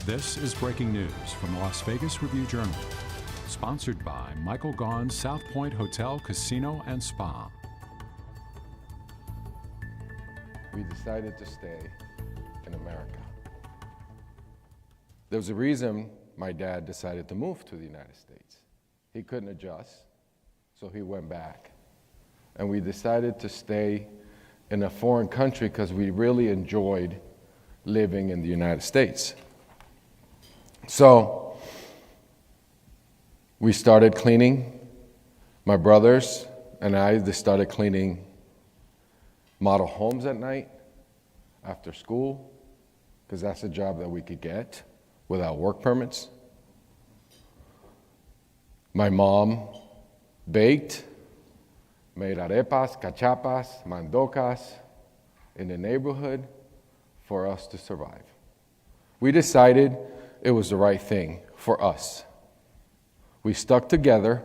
This is breaking news from the Las Vegas Review-Journal, sponsored by Michael Gaughan's South Point Hotel, Casino, and Spa. We decided to stay in America. There was a reason my dad decided to move to the United States. He couldn't adjust, so he went back. And we decided to stay in a foreign country because we really enjoyed living in the United States. So we started cleaning. My brothers and I started cleaning model homes at night after school, because that's a job that we could get without work permits. My mom baked, made arepas, cachapas, mandocas in the neighborhood for us to survive. We decided it was the right thing for us. We stuck together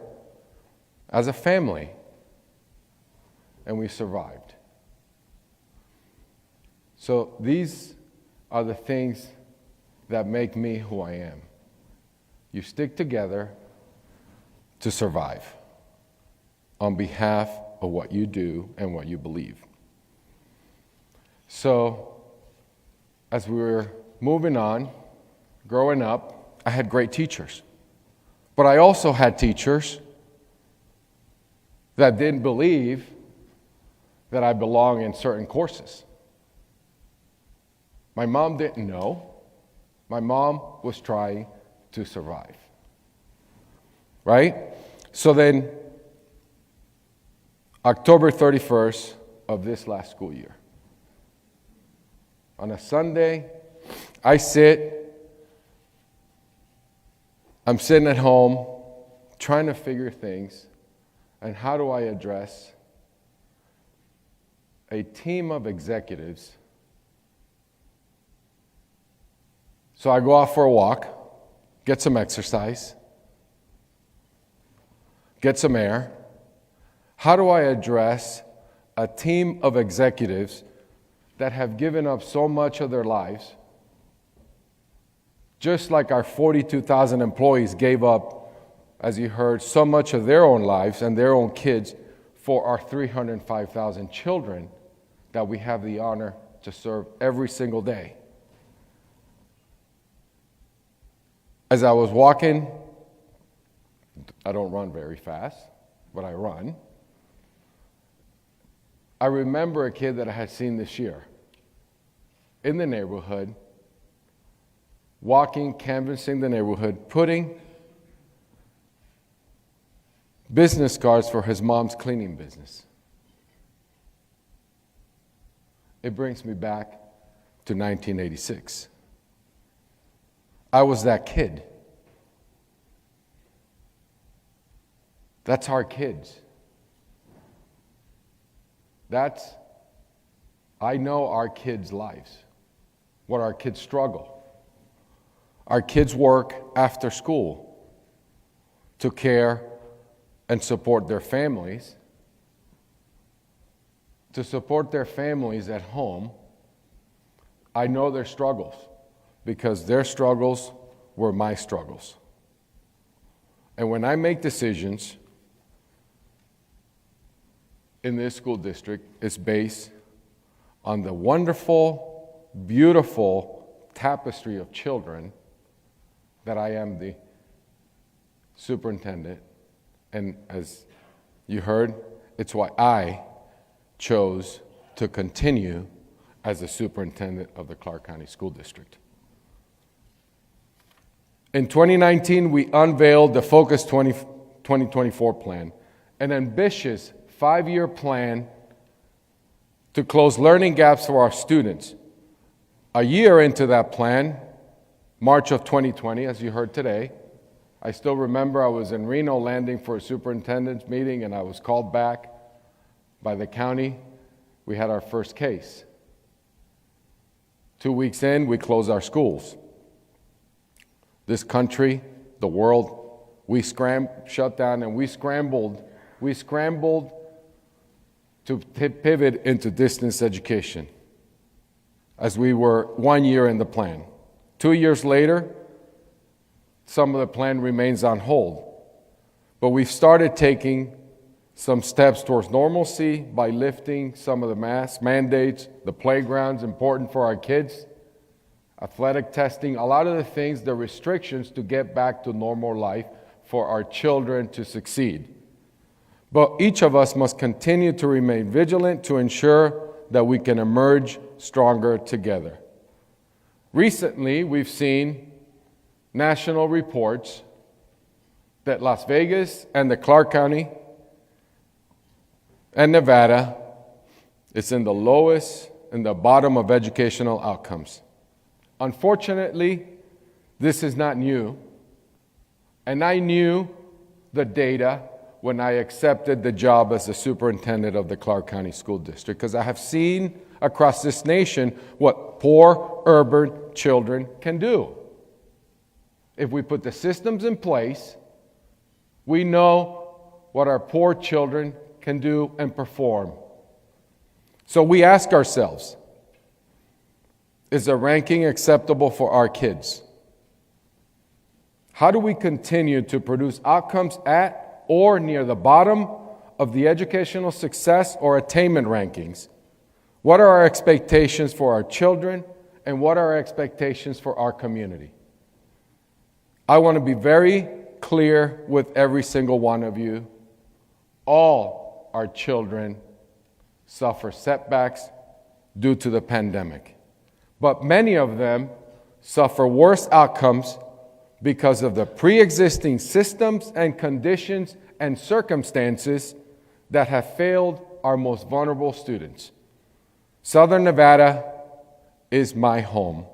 as a family, and we survived. So these are the things that make me who I am. You stick together to survive on behalf of what you do and what you believe. So as we were moving on, growing up, I had great teachers. But I also had teachers that didn't believe that I belong in certain courses. My mom didn't know. My mom was trying to survive. Right? So then, October 31st of this last school year, on a Sunday, I'm sitting at home trying to figure things, and how do I address a team of executives. So I go out for a walk, get some exercise, get some air. How do I address a team of executives that have given up so much of their lives, just like our 42,000 employees gave up, as you heard, so much of their own lives and their own kids for our 305,000 children that we have the honor to serve every single day. As I was walking, I don't run very fast, but I run. I remember a kid that I had seen this year in the neighborhood, walking, canvassing the neighborhood, putting business cards for his mom's cleaning business. It brings me back to 1986. I was that kid. That's our kids. I know our kids' lives, what our kids struggle. Our kids work after school to care and support their families. To support their families at home, I know their struggles, because their struggles were my struggles. And when I make decisions in this school district, it's based on the wonderful, beautiful tapestry of children that I am the superintendent. And as you heard, it's why I chose to continue as the superintendent of the Clark County School District. In 2019, we unveiled the Focus 2024 plan, an ambitious 5-year plan to close learning gaps for our students. A year into that plan, March of 2020, as you heard today, I still remember I was in Reno landing for a superintendent's meeting, and I was called back by the county. We had our first case. 2 weeks in, we closed our schools. This country, the world, we shut down, and we scrambled to pivot into distance education as we were 1 year in the plan. 2 years later, some of the plan remains on hold. But we've started taking some steps towards normalcy by lifting some of the mask mandates, the playgrounds important for our kids, athletic testing, a lot of the things, the restrictions to get back to normal life for our children to succeed. But each of us must continue to remain vigilant to ensure that we can emerge stronger together. Recently, we've seen national reports that Las Vegas and the Clark County and Nevada is in the lowest, in the bottom of educational outcomes. Unfortunately, this is not new, and I knew the data when I accepted the job as the superintendent of the Clark County School District, because I have seen across this nation what poor urban children can do. If we put the systems in place, we know what our poor children can do and perform. So we ask ourselves, is the ranking acceptable for our kids? How do we continue to produce outcomes at or near the bottom of the educational success or attainment rankings? What are our expectations for our children, and what are our expectations for our community? I want to be very clear with every single one of you. All our children suffer setbacks due to the pandemic, but many of them suffer worse outcomes because of the pre-existing systems and conditions and circumstances that have failed our most vulnerable students. Southern Nevada is my home.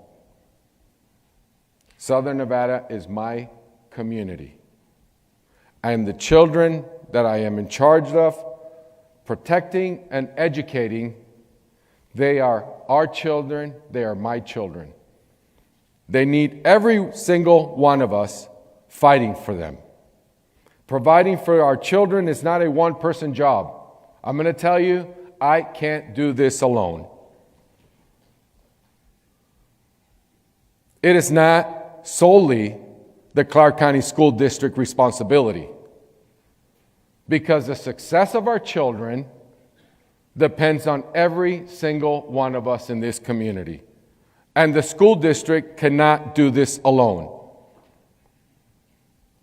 Southern Nevada is my community. And the children that I am in charge of, protecting and educating, they are our children, they are my children. They need every single one of us fighting for them. Providing for our children is not a one-person job. I'm going to tell you, I can't do this alone. It is not solely the Clark County School District responsibility, because the success of our children depends on every single one of us in this community. And the school district cannot do this alone.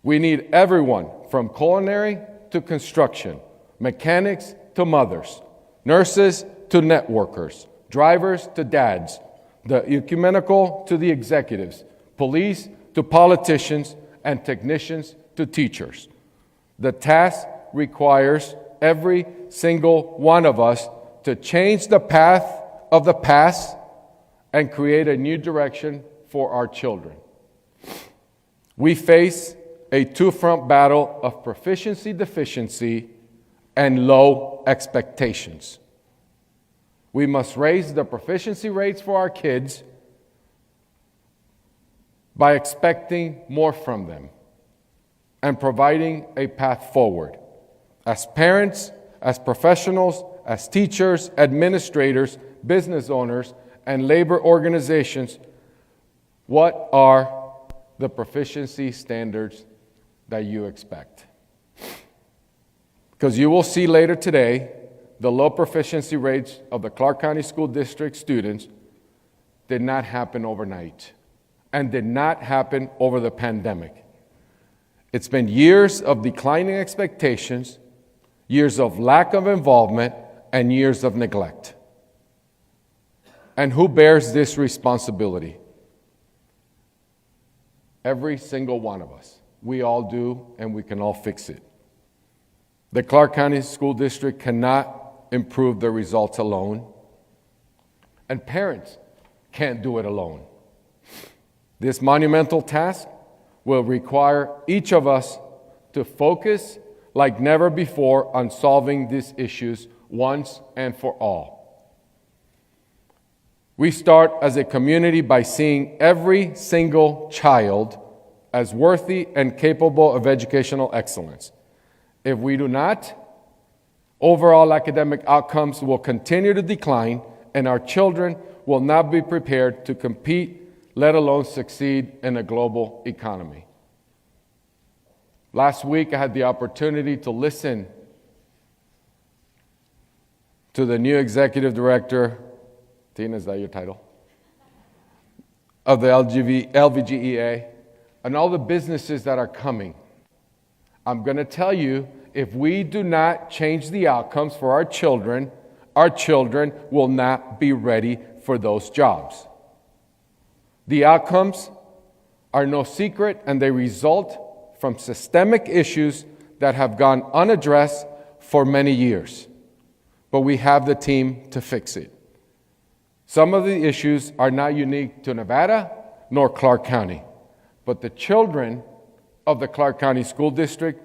We need everyone from culinary to construction, mechanics to mothers, nurses to networkers, drivers to dads, the ecumenical to the executives, police to politicians, and technicians to teachers. The task requires every single one of us to change the path of the past and create a new direction for our children. We face a two-front battle of proficiency deficiency and low expectations. We must raise the proficiency rates for our kids by expecting more from them and providing a path forward. As parents, as professionals, as teachers, administrators, business owners, and labor organizations, what are the proficiency standards that you expect? Because you will see later today, the low proficiency rates of the Clark County School District students did not happen overnight and did not happen over the pandemic. It's been years of declining expectations, years of lack of involvement, and years of neglect. And who bears this responsibility? Every single one of us. We all do, and we can all fix it. The Clark County School District cannot improve the results alone, and parents can't do it alone. This monumental task will require each of us to focus like never before on solving these issues once and for all. We start as a community by seeing every single child as worthy and capable of educational excellence. If we do not, overall academic outcomes will continue to decline, and our children will not be prepared to compete let alone succeed in a global economy. Last week, I had the opportunity to listen to the new executive director, Tina, is that your title? Of the LVGEA, and all the businesses that are coming. I'm going to tell you, if we do not change the outcomes for our children will not be ready for those jobs. The outcomes are no secret, and they result from systemic issues that have gone unaddressed for many years. But we have the team to fix it. Some of the issues are not unique to Nevada nor Clark County, but the children of the Clark County School District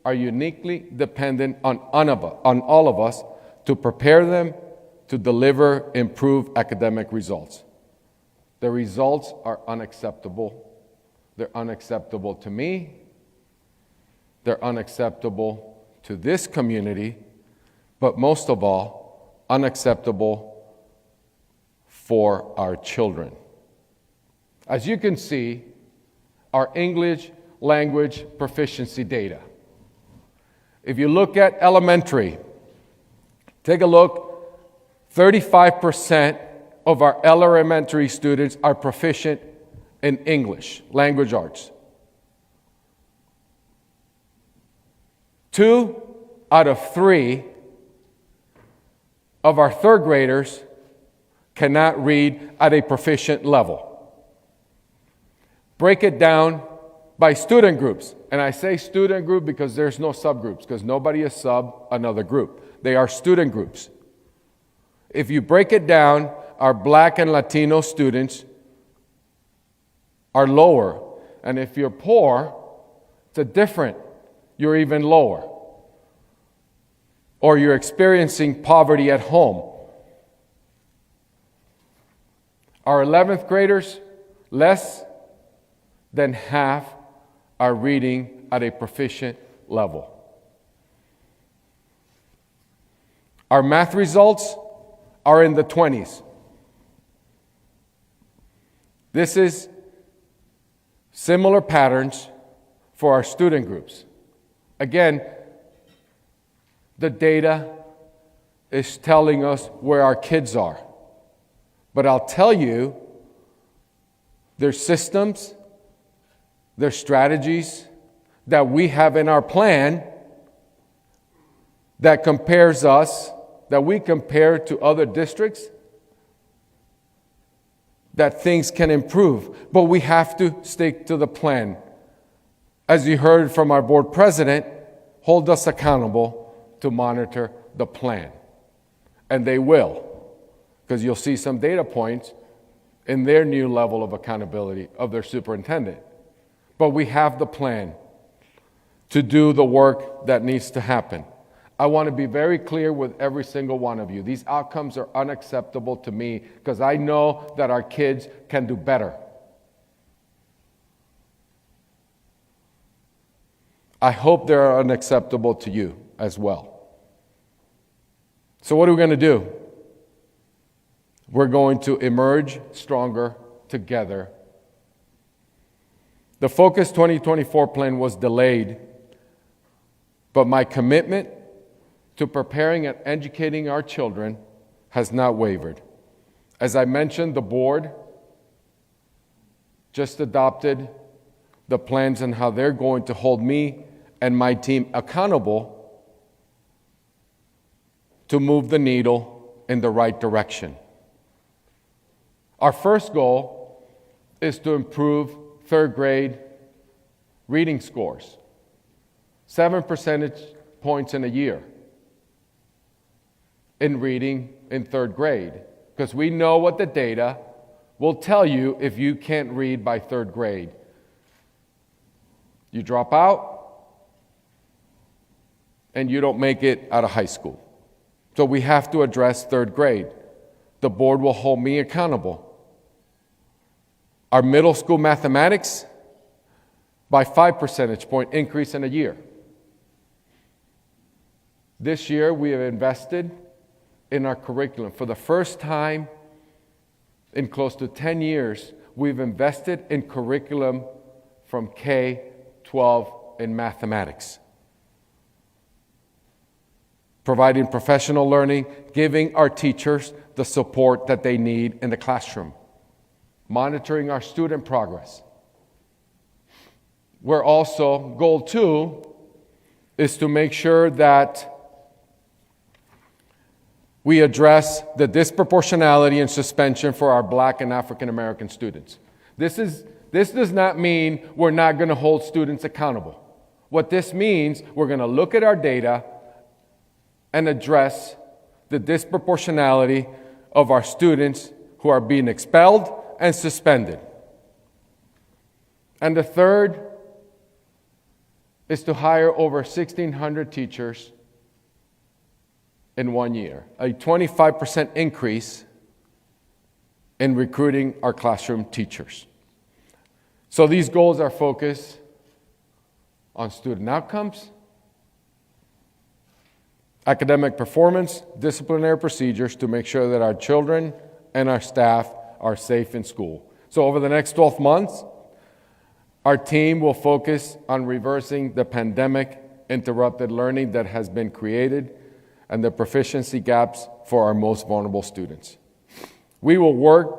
are uniquely dependent on all of us to prepare them to deliver improved academic results. The results are unacceptable. They're unacceptable to me. They're unacceptable to this community, but most of all, unacceptable for our children. As you can see, our English language proficiency data. If you look at elementary, take a look, 35% of our elementary students are proficient in English, language arts. 2 out of 3 of our third graders cannot read at a proficient level. Break it down by student groups. And I say student group because there's no subgroups, because nobody is sub another group. They are student groups. If you break it down, our Black and Latino students are lower. And if you're poor, you're even lower. Or you're experiencing poverty at home. Our 11th graders, less than half are reading at a proficient level. Our math results are in the 20s. This is similar patterns for our student groups. Again, the data is telling us where our kids are. But I'll tell you, there's systems, there's strategies that we have in our plan that we compare to other districts, that things can improve. But we have to stick to the plan. As you heard from our board president, hold us accountable to monitor the plan. And they will. Because you'll see some data points in their new level of accountability of their superintendent. But we have the plan to do the work that needs to happen. I want to be very clear with every single one of you. These outcomes are unacceptable to me because I know that our kids can do better. I hope they're unacceptable to you as well. So what are we going to do? We're going to emerge stronger together. The Focus 2024 plan was delayed, but my commitment to preparing and educating our children has not wavered. As I mentioned, the board just adopted the plans and how they're going to hold me and my team accountable to move the needle in the right direction. Our first goal is to improve third grade reading scores, 7 percentage points in a year in reading in third grade, because we know what the data will tell you if you can't read by third grade. You drop out and you don't make it out of high school. So we have to address third grade. The board will hold me accountable. Our middle school mathematics, by 5 percentage point increase in a year. This year we have invested in our curriculum. For the first time in close to 10 years, we've invested in curriculum from K-12 in mathematics, providing professional learning, giving our teachers the support that they need in the classroom, monitoring our student progress. We're also, goal 2 is to make sure that we address the disproportionality and suspension for our Black and African American students. This does not mean we're not going to hold students accountable. What this means, we're going to look at our data and address the disproportionality of our students who are being expelled and suspended. And the third is to hire over 1,600 teachers in 1 year, a 25% increase in recruiting our classroom teachers. So these goals are focused on student outcomes, academic performance, disciplinary procedures to make sure that our children and our staff are safe in school. So over the next 12 months, our team will focus on reversing the pandemic-interrupted learning that has been created and the proficiency gaps for our most vulnerable students. We will work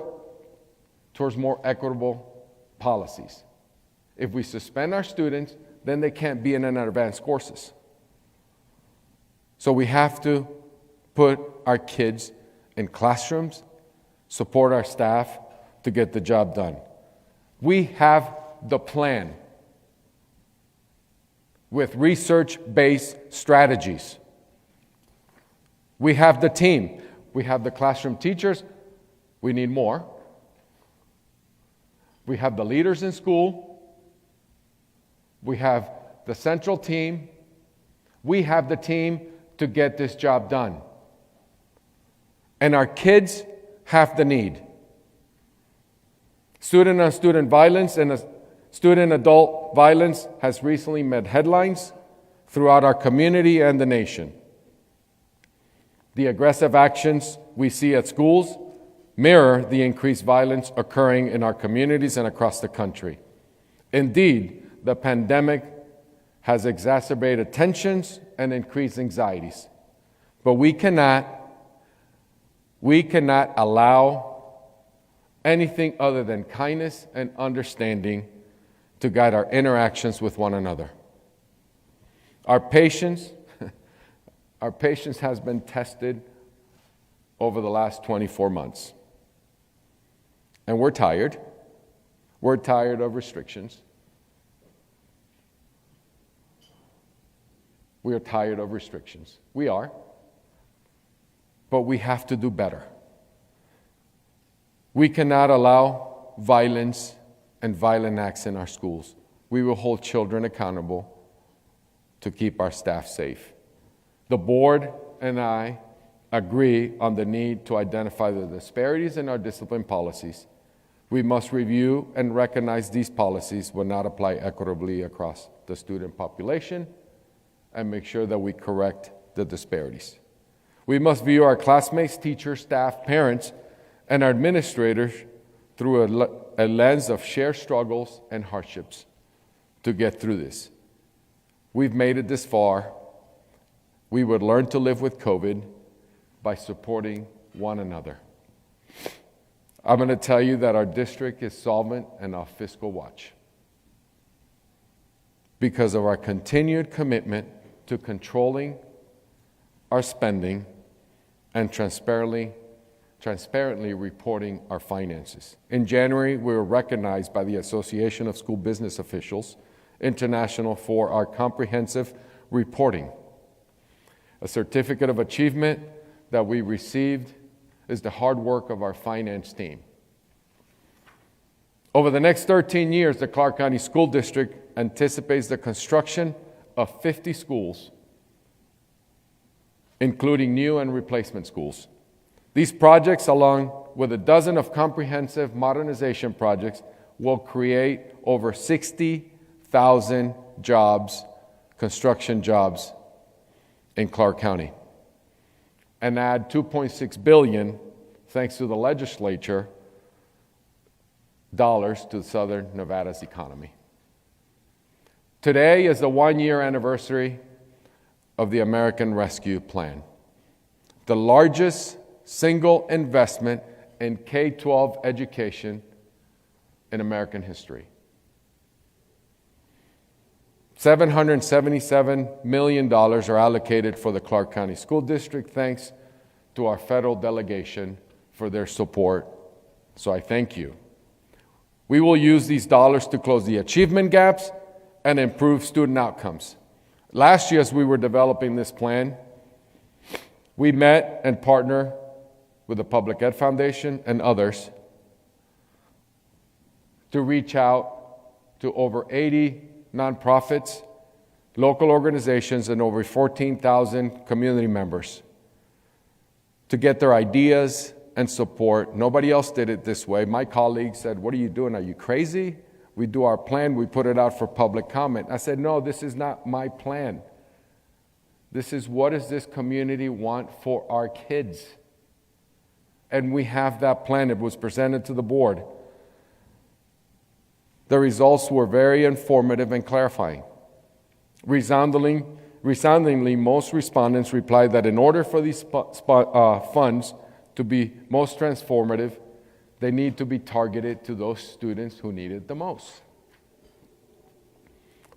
towards more equitable policies. If we suspend our students, then they can't be in our advanced courses. So we have to put our kids in classrooms, support our staff to get the job done. We have the plan with research-based strategies. We have the team. We have the classroom teachers. We need more. We have the leaders in school. We have the central team. We have the team to get this job done. And our kids have the need. Student-on-student violence and student-adult violence has recently made headlines throughout our community and the nation. The aggressive actions we see at schools mirror the increased violence occurring in our communities and across the country. Indeed, the pandemic has exacerbated tensions and increased anxieties. But we cannot allow anything other than kindness and understanding to guide our interactions with one another. Our patience has been tested over the last 24 months. And we're tired. We're tired of restrictions. We are tired of restrictions. We are. But we have to do better. We cannot allow violence and violent acts in our schools. We will hold children accountable to keep our staff safe. The board and I agree on the need to identify the disparities in our discipline policies. We must review and recognize these policies will not apply equitably across the student population and make sure that we correct the disparities. We must view our classmates, teachers, staff, parents, and our administrators through a lens of shared struggles and hardships to get through this. We've made it this far. We would learn to live with COVID by supporting one another. I'm going to tell you that our district is solvent and off fiscal watch because of our continued commitment to controlling our spending and transparently reporting our finances. In January, we were recognized by the Association of School Business Officials International for our comprehensive reporting. A certificate of achievement that we received is the hard work of our finance team. Over the next 13 years, the Clark County School District anticipates the construction of 50 schools, including new and replacement schools. These projects, along with a dozen of comprehensive modernization projects, will create over 60,000 jobs, construction jobs, in Clark County, and add $2.6 billion, thanks to the legislature, to Southern Nevada's economy. Today is the 1-year anniversary of the American Rescue Plan, the largest single investment in K-12 education in American history. $777 million are allocated for the Clark County School District, thanks to our federal delegation for their support. So I thank you. We will use these dollars to close the achievement gaps and improve student outcomes. Last year, as we were developing this plan, we met and partnered with the Public Ed Foundation and others to reach out to over 80 nonprofits, local organizations, and over 14,000 community members to get their ideas and support. Nobody else did it this way. My colleagues said, "What are you doing? Are you crazy? We do our plan, we put it out for public comment." I said, "No, this is not my plan. This is what does this community want for our kids?" And we have that plan. It was presented to the board. The results were very informative and clarifying. Resoundingly, most respondents replied that in order for these funds to be most transformative, they need to be targeted to those students who need it the most.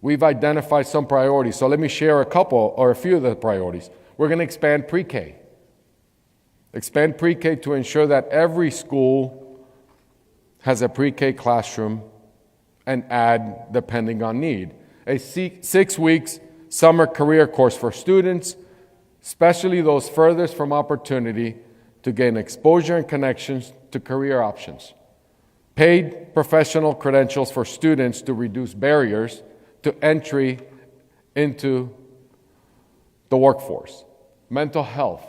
We've identified some priorities, so let me share a couple or a few of the priorities. We're going to expand pre-K. Expand pre-K to ensure that every school has a pre-K classroom, and add, depending on need, a 6 weeks summer career course for students, especially those furthest from opportunity, to gain exposure and connections to career options. Paid professional credentials for students to reduce barriers to entry into the workforce. Mental health.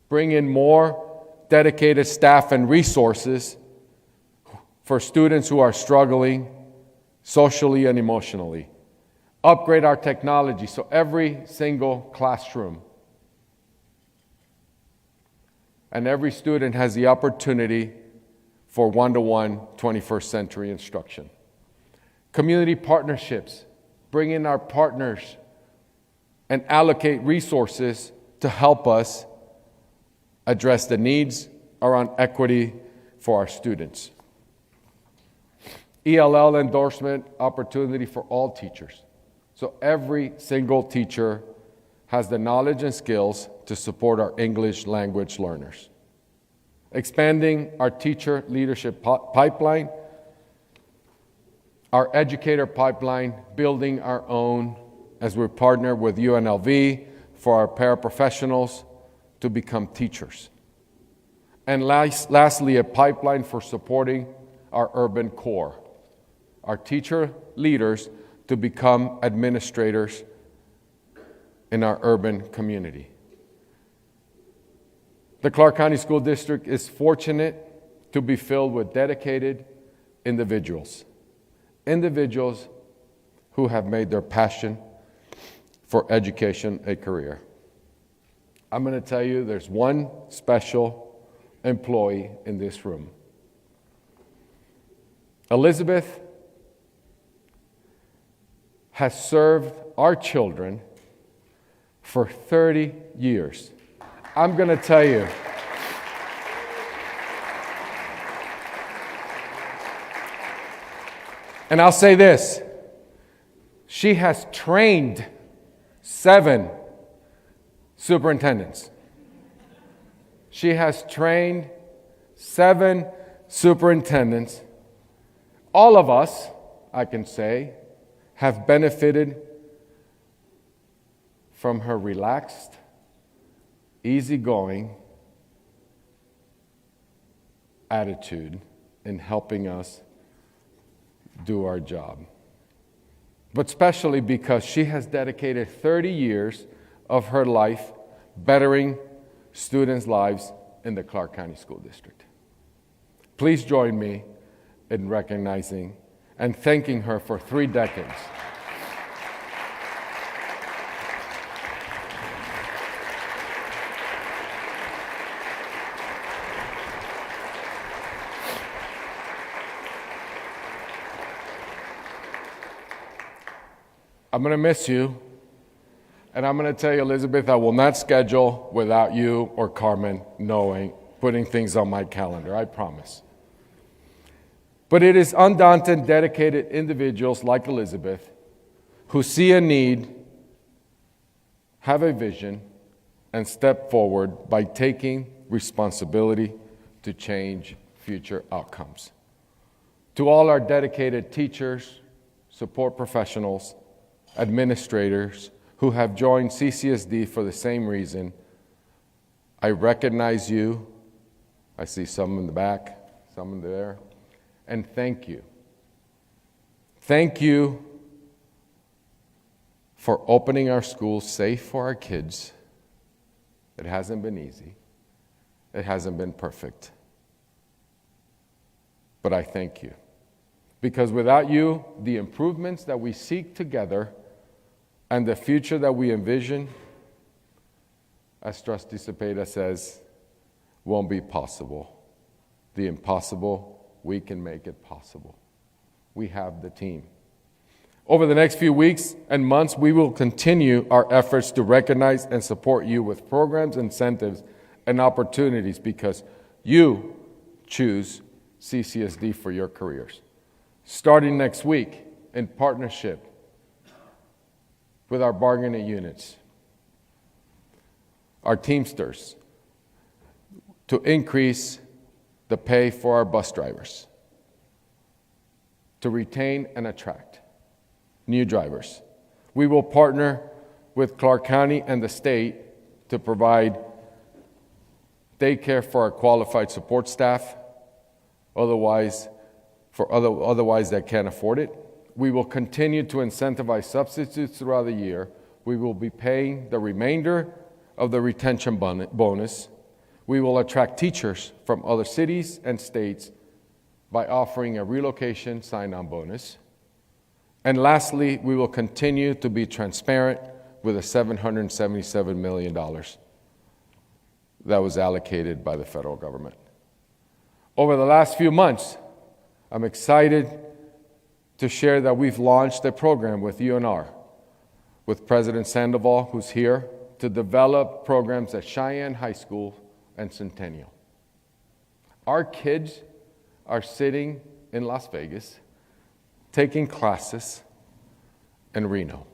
Bring in more dedicated staff and resources for students who are struggling socially and emotionally. Upgrade our technology so every single classroom and every student has the opportunity for one-to-one 21st century instruction. Community partnerships. Bring in our partners and allocate resources to help us address the needs around equity for our students. ELL endorsement opportunity for all teachers. So every single teacher has the knowledge and skills to support our English language learners. Expanding our teacher leadership pipeline, our educator pipeline, building our own as we partner with UNLV for our paraprofessionals to become teachers. And lastly, a pipeline for supporting our urban core, our teacher leaders to become administrators in our urban community. The Clark County School District is fortunate to be filled with dedicated individuals who have made their passion for education a career. I'm going to tell you there's one special employee in this room. Elizabeth has served our children for 30 years. I'm going to tell you, and I'll say this, she has trained 7 superintendents. She has trained 7 superintendents. All of us, I can say, have benefited from her relaxed, easygoing attitude in helping us do our job. But especially because she has dedicated 30 years of her life bettering students' lives in the Clark County School District. Please join me in recognizing and thanking her for 3 decades. I'm going to miss you. And I'm going to tell you, Elizabeth, I will not schedule without you or Carmen knowing, putting things on my calendar, I promise. But it is undaunted, dedicated individuals like Elizabeth who see a need, have a vision, and step forward by taking responsibility to change future outcomes. To all our dedicated teachers, support professionals, administrators who have joined CCSD for the same reason, I recognize you. I see some in the back, some in there, and thank you. Thank you for opening our schools safe for our kids. It hasn't been easy. It hasn't been perfect. But I thank you. Because without you, the improvements that we seek together and the future that we envision, as Trustee Cepeda says, won't be possible. The impossible, we can make it possible. We have the team. Over the next few weeks and months, we will continue our efforts to recognize and support you with programs, incentives, and opportunities because you choose CCSD for your careers. Starting next week, in partnership with our bargaining units, our Teamsters, to increase the pay for our bus drivers, to retain and attract new drivers. We will partner with Clark County and the state to provide daycare for our qualified support staff, otherwise that can't afford it. We will continue to incentivize substitutes throughout the year. We will be paying the remainder of the retention bonus. We will attract teachers from other cities and states by offering a relocation sign-on bonus. And lastly, we will continue to be transparent with the $777 million that was allocated by the federal government. Over the last few months, I'm excited to share that we've launched a program with UNR, with President Sandoval, who's here, to develop programs at Cheyenne High School and Centennial. Our kids are sitting in Las Vegas, taking classes in Reno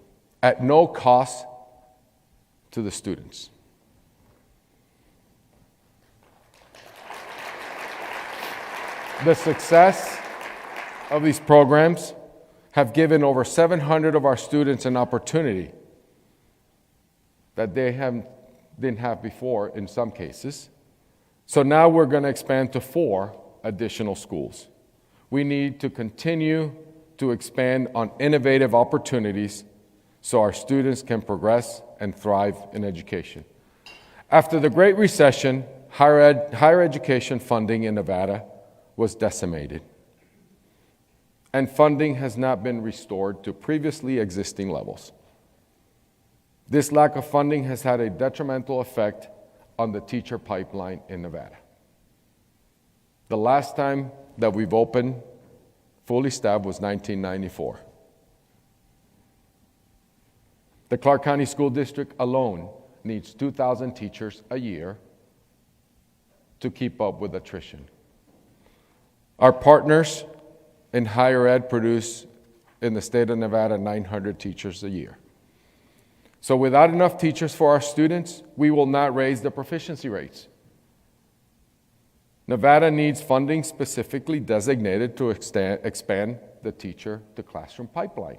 at no cost to the students. The success of these programs have given over 700 of our students an opportunity that they didn't have before in some cases. So now we're going to expand to 4 additional schools. We need to continue to expand on innovative opportunities so our students can progress and thrive in education. After the Great Recession, higher education funding in Nevada was decimated, and funding has not been restored to previously existing levels. This lack of funding has had a detrimental effect on the teacher pipeline in Nevada. The last time that we've opened fully staffed was 1994. The Clark County School District alone needs 2,000 teachers a year to keep up with attrition. Our partners in higher ed produce in the state of Nevada 900 teachers a year. So without enough teachers for our students, we will not raise the proficiency rates. Nevada needs funding specifically designated to expand the teacher-to-classroom pipeline.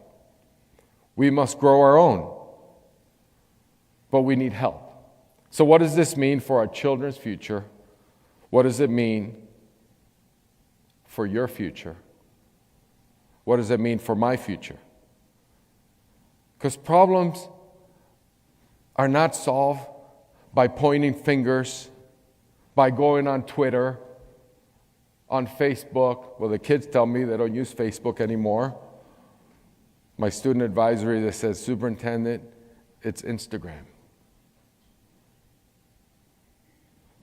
We must grow our own, but we need help. So what does this mean for our children's future? What does it mean for your future? What does it mean for my future? Because problems are not solved by pointing fingers, by going on Twitter, on Facebook. Well, the kids tell me they don't use Facebook anymore. My student advisory that says, Superintendent, it's Instagram.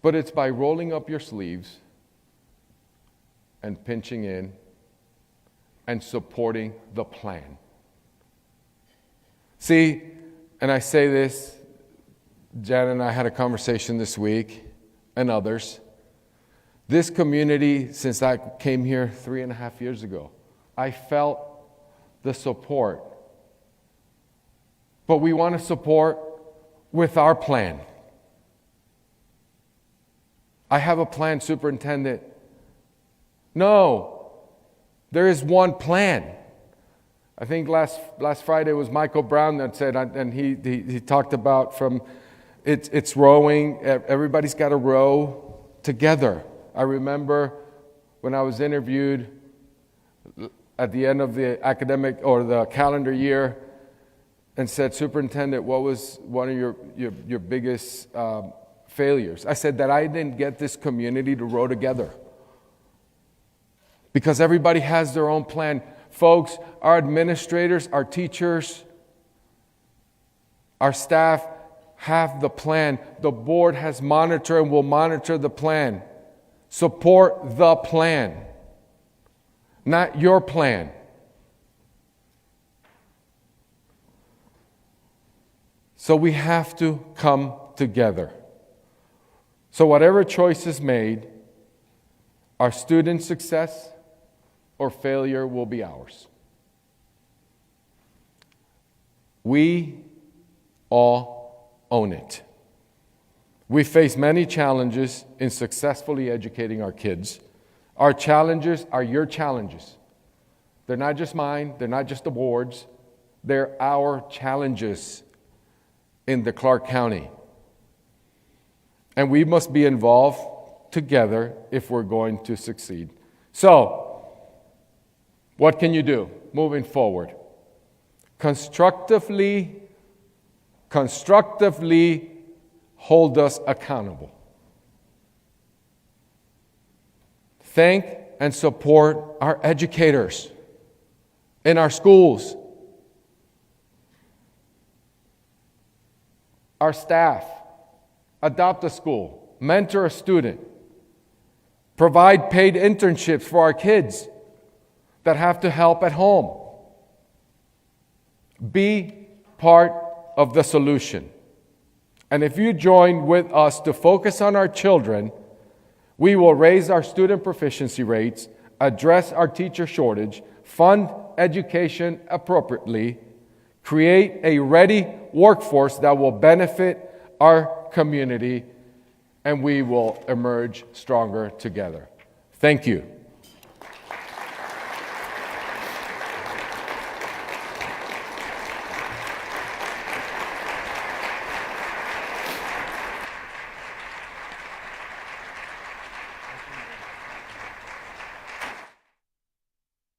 But it's by rolling up your sleeves and pinching in and supporting the plan. See, and I say this, Jan and I had a conversation this week, and others. This community, since I came here 3.5 years ago, I felt the support. But we want to support with our plan. I have a plan, Superintendent. No, there is one plan. I think last Friday was Michael Brown that said, and he talked about from it's rowing. Everybody's got to row together. I remember when I was interviewed at the end of the academic or the calendar year and said, Superintendent, what was one of your biggest failures? I said that I didn't get this community to row together because everybody has their own plan. Folks, our administrators, our teachers, our staff have the plan. The board has monitored and will monitor the plan. Support the plan, not your plan. So we have to come together. So whatever choice is made, our students' success or failure will be ours. We all own it. We face many challenges in successfully educating our kids. Our challenges are your challenges. They're not just mine, they're not just the board's, they're our challenges in the Clark County. And we must be involved together if we're going to succeed. So, what can you do moving forward? Constructively hold us accountable. Thank and support our educators in our schools, our staff. Adopt a school, mentor a student, provide paid internships for our kids that have to help at home. Be part of the solution. And if you join with us to focus on our children, we will raise our student proficiency rates, address our teacher shortage, fund education appropriately, create a ready workforce that will benefit our community, and we will emerge stronger together. Thank you.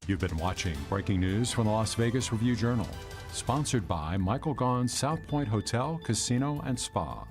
You've been watching Breaking News from the Las Vegas Review-Journal, sponsored by Michael Gaughan's South Point Hotel, Casino, and Spa.